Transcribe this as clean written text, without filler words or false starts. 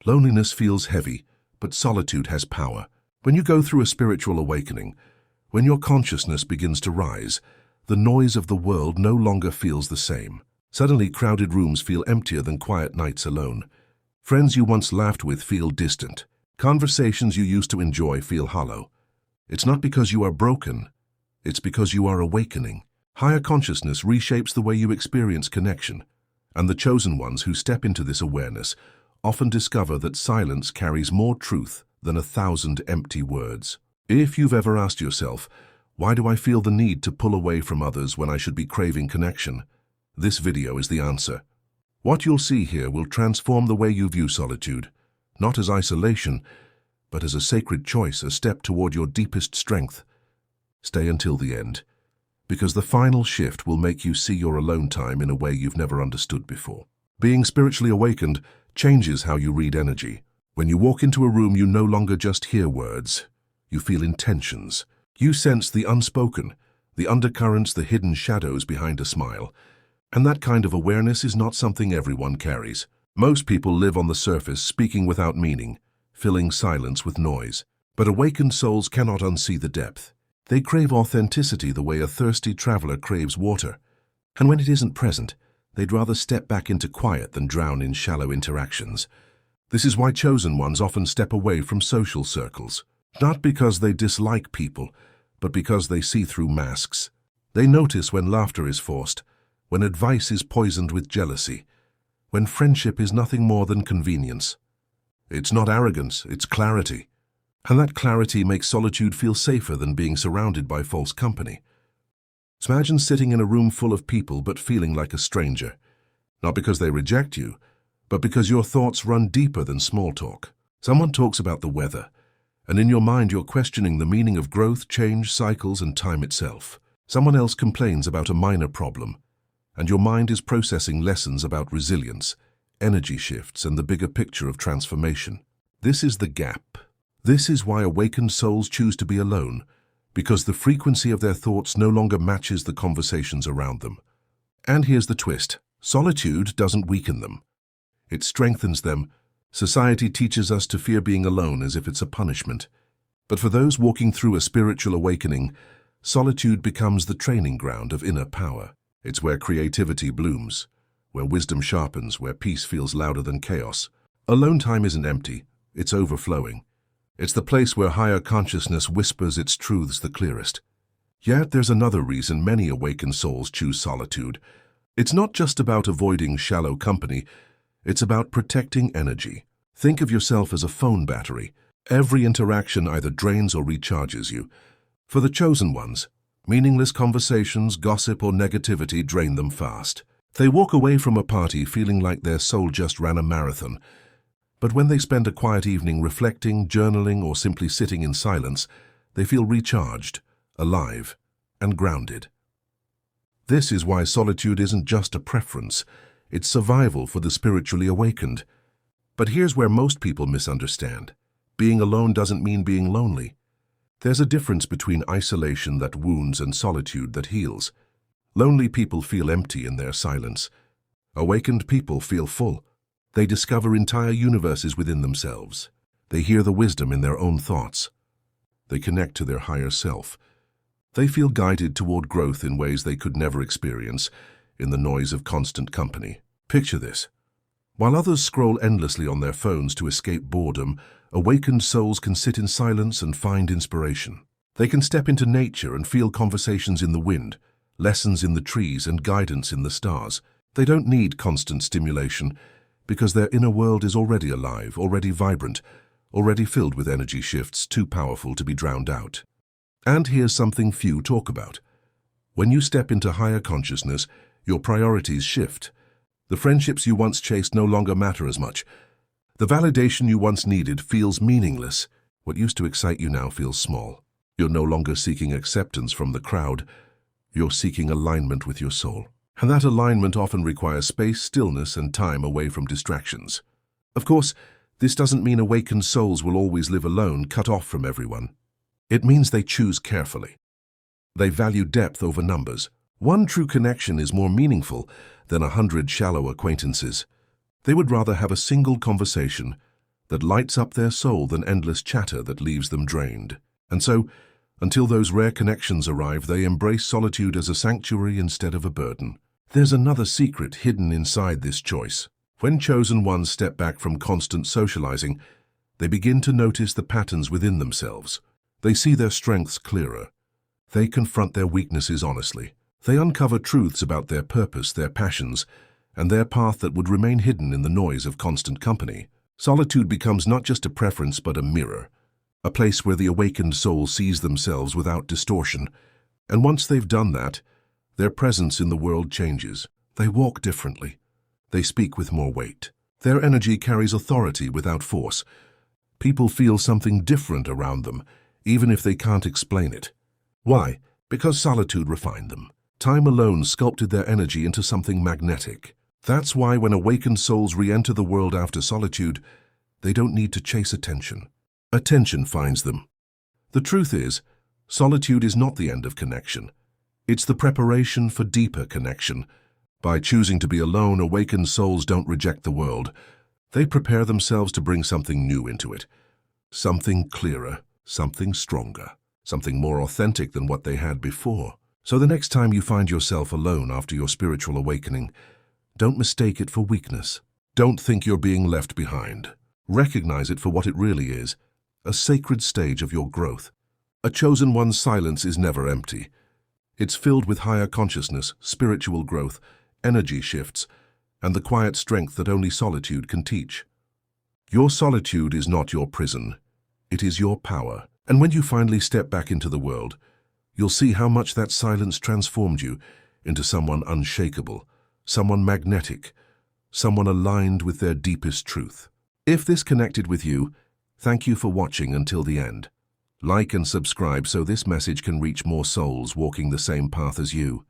Loneliness feels heavy, but solitude has power. When you go through a spiritual awakening, when your consciousness begins to rise, the noise of the world no longer feels the same. Suddenly, crowded rooms feel emptier than quiet nights alone. Friends you once laughed with feel distant. Conversations you used to enjoy feel hollow. It's not because you are broken, it's because you are awakening. Higher consciousness reshapes the way you experience connection, and the chosen ones who step into this awareness often discover that silence carries more truth than 1,000 empty words. If you've ever asked yourself, why do I feel the need to pull away from others when I should be craving connection? This video is the answer. What you'll see here will transform the way you view solitude, not as isolation, but as a sacred choice, a step toward your deepest strength. Stay until the end, because the final shift will make you see your alone time in a way you've never understood before. Being spiritually awakened changes how you read energy. When you walk into a room, you no longer just hear words. You feel intentions. You sense the unspoken, the undercurrents, the hidden shadows behind a smile. And that kind of awareness is not something everyone carries. Most people live on the surface, speaking without meaning, filling silence with noise. But awakened souls cannot unsee the depth. They crave authenticity the way a thirsty traveler craves water. And when it isn't present, they'd rather step back into quiet than drown in shallow interactions. This is why chosen ones often step away from social circles. Not because they dislike people, but because they see through masks. They notice when laughter is forced, when advice is poisoned with jealousy, when friendship is nothing more than convenience. It's not arrogance, it's clarity. And that clarity makes solitude feel safer than being surrounded by false company. So imagine sitting in a room full of people but feeling like a stranger. Not because they reject you, but because your thoughts run deeper than small talk. Someone talks about the weather, and in your mind you're questioning the meaning of growth, change, cycles, and time itself. Someone else complains about a minor problem, and your mind is processing lessons about resilience, energy shifts, and the bigger picture of transformation. This is the gap. This is why awakened souls choose to be alone, because the frequency of their thoughts no longer matches the conversations around them. And here's the twist. Solitude doesn't weaken them. It strengthens them. Society teaches us to fear being alone as if it's a punishment. But for those walking through a spiritual awakening, solitude becomes the training ground of inner power. It's where creativity blooms, where wisdom sharpens, where peace feels louder than chaos. Alone time isn't empty, it's overflowing. It's the place where higher consciousness whispers its truths the clearest. Yet there's another reason many awakened souls choose solitude. It's not just about avoiding shallow company, it's about protecting energy. Think of yourself as a phone battery. Every interaction either drains or recharges you. For the chosen ones, meaningless conversations, gossip, or negativity drain them fast. They walk away from a party feeling like their soul just ran a marathon. But when they spend a quiet evening reflecting, journaling, or simply sitting in silence, they feel recharged, alive, and grounded. This is why solitude isn't just a preference, it's survival for the spiritually awakened. But here's where most people misunderstand. Being alone doesn't mean being lonely. There's a difference between isolation that wounds and solitude that heals. Lonely people feel empty in their silence. Awakened people feel full. They discover entire universes within themselves. They hear the wisdom in their own thoughts. They connect to their higher self. They feel guided toward growth in ways they could never experience in the noise of constant company. Picture this. While others scroll endlessly on their phones to escape boredom, awakened souls can sit in silence and find inspiration. They can step into nature and feel conversations in the wind, lessons in the trees, and guidance in the stars. They don't need constant stimulation, because their inner world is already alive, already vibrant, already filled with energy shifts too powerful to be drowned out. And here's something few talk about. When you step into higher consciousness, your priorities shift. The friendships you once chased no longer matter as much. The validation you once needed feels meaningless. What used to excite you now feels small. You're no longer seeking acceptance from the crowd. You're seeking alignment with your soul. And that alignment often requires space, stillness, and time away from distractions. Of course, this doesn't mean awakened souls will always live alone, cut off from everyone. It means they choose carefully. They value depth over numbers. One true connection is more meaningful than 100 shallow acquaintances. They would rather have a single conversation, that lights up their soul than endless chatter that leaves them drained. And so, until those rare connections arrive, they embrace solitude as a sanctuary instead of a burden. There's another secret hidden inside this choice. When chosen ones step back from constant socializing, they begin to notice the patterns within themselves. They see their strengths clearer. They confront their weaknesses honestly. They uncover truths about their purpose, their passions, and their path that would remain hidden in the noise of constant company. Solitude becomes not just a preference but a mirror, a place where the awakened soul sees themselves without distortion. And once they've done that, their presence in the world changes. They walk differently. They speak with more weight. Their energy carries authority without force. People feel something different around them, even if they can't explain it. Why? Because solitude refined them. Time alone sculpted their energy into something magnetic. That's why when awakened souls re-enter the world after solitude, they don't need to chase attention. Attention finds them. The truth is, solitude is not the end of connection. It's the preparation for deeper connection. By choosing to be alone, awakened souls don't reject the world. They prepare themselves to bring something new into it. Something clearer, something stronger, something more authentic than what they had before. So the next time you find yourself alone after your spiritual awakening, don't mistake it for weakness. Don't think you're being left behind. Recognize it for what it really is, a sacred stage of your growth. A chosen one's silence is never empty. It's filled with higher consciousness, spiritual growth, energy shifts, and the quiet strength that only solitude can teach. Your solitude is not your prison. It is your power. And when you finally step back into the world, you'll see how much that silence transformed you into someone unshakable, someone magnetic, someone aligned with their deepest truth. If this connected with you, thank you for watching until the end. Like and subscribe so this message can reach more souls walking the same path as you.